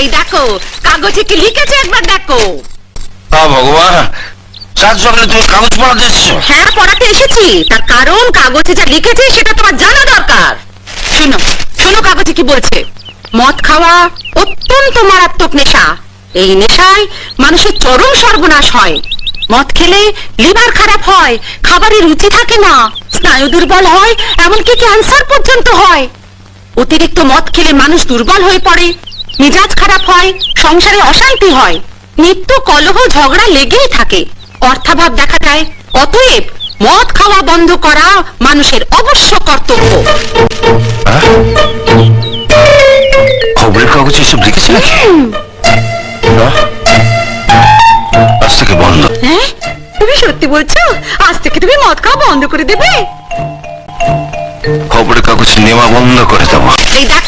এই দেখো কাগজে কি লিখেছে একবার দেখো। ভগবান, সাত সকালে তুমি কাগজ পড়াতে এসছো? হ্যাঁ, পড়াতে এসেছি, তার কারণ কাগজে যা লিখেছে সেটা তোমার জানা দরকার। শোনো শোনো, কাগজে কি বলছে। মদ খাওয়া অত্যন্ত মারাত্মক নেশা। এই নেশায় মানুষের চরম সর্বনাশ হয়। মদ খেলে লিভার খারাপ হয়, খাবারের রুচি থাকে না, স্নায়ু দুর্বল হয়, এমনকি ক্যান্সার পর্যন্ত হয়। অতিরিক্ত মদ খেলে মানুষ দুর্বল হয়ে পড়ে, মেজাজ খারাপ হয়, সংসারে অশান্তি হয়, নিত্য কলহ ঝগড়া লেগেই থাকে, অর্থাভাব দেখা দেয়। অতএব মদ খাওয়া বন্ধ করা মানুষের অবশ্য কর্তব্য। খবরের কাগজে এসব লিখেছে নাকি? আজ থেকে বন্ধ। হ্যাঁ, তুমি সত্যি বলছো? আজ থেকে তুমি মদ খাওয়া বন্ধ করে দেবে? খবরের কাগজ নেওয়া বন্ধ করে দেবো। এই দেখ